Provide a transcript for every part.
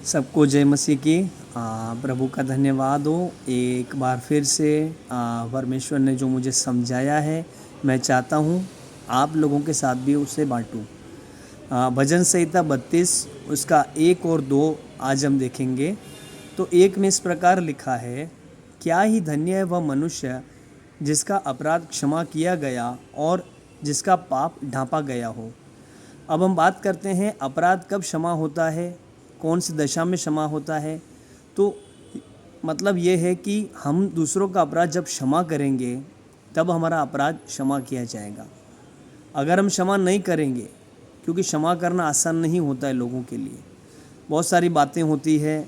सबको जय मसीह की। प्रभु का धन्यवाद हो। एक बार फिर से परमेश्वर ने जो मुझे समझाया है, मैं चाहता हूँ आप लोगों के साथ भी उसे बांटूँ। भजन संहिता 32 उसका 1 और 2 आज हम देखेंगे। तो 1 में इस प्रकार लिखा है, क्या ही धन्य है वह मनुष्य जिसका अपराध क्षमा किया गया और जिसका पाप ढांपा गया हो। अब हम बात करते हैं अपराध कब क्षमा होता है, कौन सी दशा में क्षमा होता है। तो मतलब ये है कि हम दूसरों का अपराध जब क्षमा करेंगे तब हमारा अपराध क्षमा किया जाएगा। अगर हम क्षमा नहीं करेंगे, क्योंकि क्षमा करना आसान नहीं होता है लोगों के लिए, बहुत सारी बातें होती है,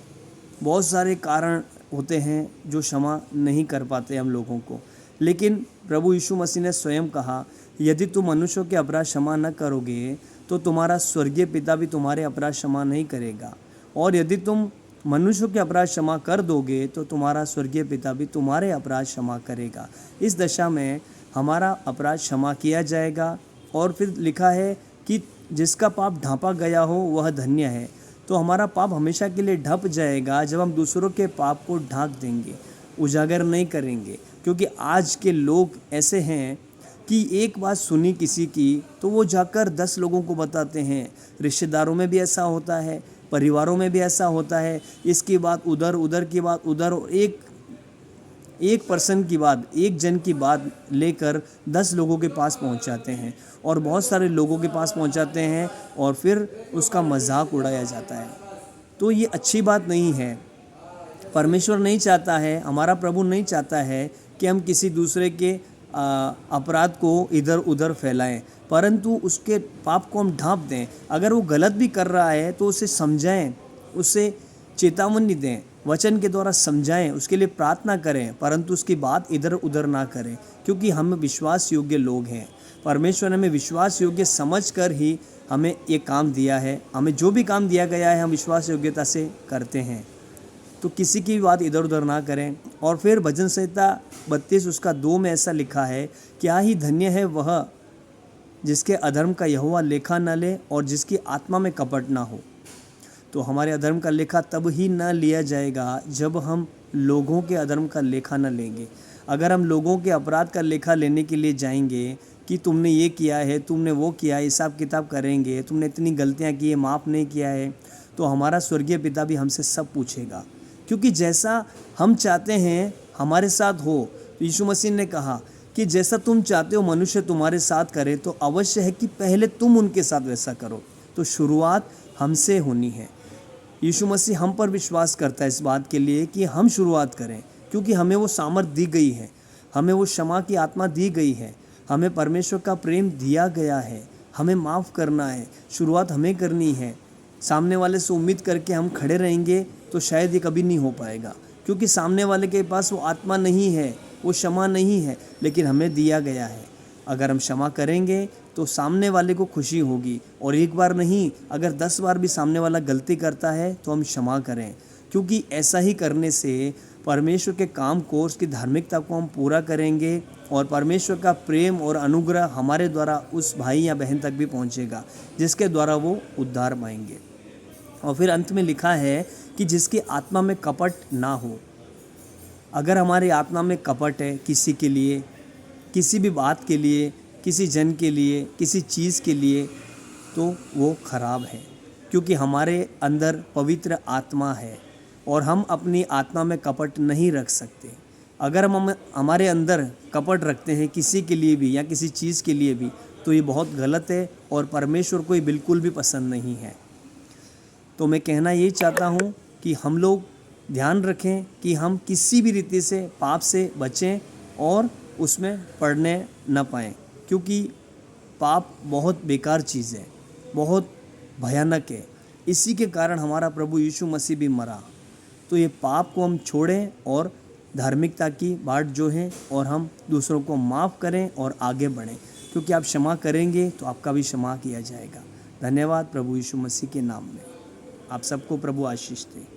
बहुत सारे कारण होते हैं जो क्षमा नहीं कर पाते हम लोगों को। लेकिन प्रभु यीशु मसीह ने स्वयं कहा, यदि तुम मनुष्यों के अपराध क्षमा न करोगे तो तुम्हारा स्वर्गीय पिता भी तुम्हारे अपराध क्षमा नहीं करेगा, और यदि तुम मनुष्यों के अपराध क्षमा कर दोगे तो तुम्हारा स्वर्गीय पिता भी तुम्हारे अपराध क्षमा करेगा। इस दशा में हमारा अपराध क्षमा किया जाएगा। और फिर लिखा है कि जिसका पाप ढांपा गया हो वह धन्य है। तो हमारा पाप हमेशा के लिए ढप जाएगा जब हम दूसरों के पाप को ढांक देंगे, उजागर नहीं करेंगे। क्योंकि आज के लोग ऐसे हैं कि एक बात सुनी किसी की तो वो जाकर 10 लोगों को बताते हैं। रिश्तेदारों में भी ऐसा होता है, परिवारों में भी ऐसा होता है। इसकी बात उधर, उधर की बात उधर, और एक पर्सन की बात, एक जन की बात लेकर 10 लोगों के पास पहुंच जाते हैं, और बहुत सारे लोगों के पास पहुंचाते हैं, और फिर उसका मजाक उड़ाया जाता है। तो ये अच्छी बात नहीं है। परमेश्वर नहीं चाहता है, हमारा प्रभु नहीं चाहता है कि हम किसी दूसरे के अपराध को इधर उधर फैलाएं, परंतु उसके पाप को हम ढांप दें। अगर वो गलत भी कर रहा है तो उसे समझाएं, उसे चेतावनी दें, वचन के द्वारा समझाएं, उसके लिए प्रार्थना करें, परंतु उसकी बात इधर उधर ना करें। क्योंकि हम विश्वास योग्य लोग हैं। परमेश्वर ने हमें विश्वास योग्य समझ कर ही हमें ये काम दिया है। हमें जो भी काम दिया गया है हम विश्वास योग्यता से करते हैं। तो किसी की भी बात इधर उधर ना करें। और फिर भजन संहिता 32 उसका 2 में ऐसा लिखा है, क्या ही धन्य है वह जिसके अधर्म का यहोवा लेखा न ले और जिसकी आत्मा में कपट ना हो। तो हमारे अधर्म का लेखा तब ही न लिया जाएगा जब हम लोगों के अधर्म का लेखा न लेंगे। अगर हम लोगों के अपराध का लेखा लेने के लिए जाएंगे कि तुमने ये किया है, तुमने वो किया है, हिसाब किताब करेंगे, तुमने इतनी गलतियाँ की है, माफ़ नहीं किया है, तो हमारा स्वर्गीय पिता भी हमसे सब पूछेगा। क्योंकि जैसा हम चाहते हैं हमारे साथ हो। यीशु मसीह ने कहा कि जैसा तुम चाहते हो मनुष्य तुम्हारे साथ करे, तो अवश्य है कि पहले तुम उनके साथ वैसा करो। तो शुरुआत हमसे होनी है। यीशु मसीह हम पर विश्वास करता है इस बात के लिए कि हम शुरुआत करें, क्योंकि हमें वो सामर्थ दी गई है, हमें वो क्षमा की आत्मा दी गई है, हमें परमेश्वर का प्रेम दिया गया है, हमें माफ़ करना है। शुरुआत हमें करनी है। सामने वाले से उम्मीद करके हम खड़े रहेंगे तो शायद ये कभी नहीं हो पाएगा, क्योंकि सामने वाले के पास वो आत्मा नहीं है, वो क्षमा नहीं है, लेकिन हमें दिया गया है। अगर हम क्षमा करेंगे तो सामने वाले को खुशी होगी। और एक बार नहीं, अगर 10 बार भी सामने वाला गलती करता है तो हम क्षमा करें, क्योंकि ऐसा ही करने से परमेश्वर के काम को, उसकी धार्मिकता को हम पूरा करेंगे, और परमेश्वर का प्रेम और अनुग्रह हमारे द्वारा उस भाई या बहन तक भी पहुंचेगा, जिसके द्वारा वो उद्धार पाएंगे। और फिर अंत में लिखा है कि जिसकी आत्मा में कपट ना हो। अगर हमारी आत्मा में कपट है किसी के लिए, किसी भी बात के लिए, किसी जन के लिए, किसी चीज़ के लिए, तो वो खराब है। क्योंकि हमारे अंदर पवित्र आत्मा है और हम अपनी आत्मा में कपट नहीं रख सकते। अगर हम हमारे अंदर कपट रखते हैं किसी के लिए भी या किसी चीज़ के लिए भी, तो ये बहुत गलत है और परमेश्वर को ये बिल्कुल भी पसंद नहीं है। तो मैं कहना यही चाहता हूँ कि हम लोग ध्यान रखें कि हम किसी भी रीति से पाप से बचें और उसमें पड़ने न पाएँ, क्योंकि पाप बहुत बेकार चीज़ है, बहुत भयानक है। इसी के कारण हमारा प्रभु यीशु मसीह भी मरा। तो ये पाप को हम छोड़ें और धार्मिकता की बाट जो है, और हम दूसरों को माफ़ करें और आगे बढ़ें, क्योंकि आप क्षमा करेंगे तो आपका भी क्षमा किया जाएगा। धन्यवाद प्रभु यीशु मसीह के नाम में। आप सबको प्रभु आशीष दे।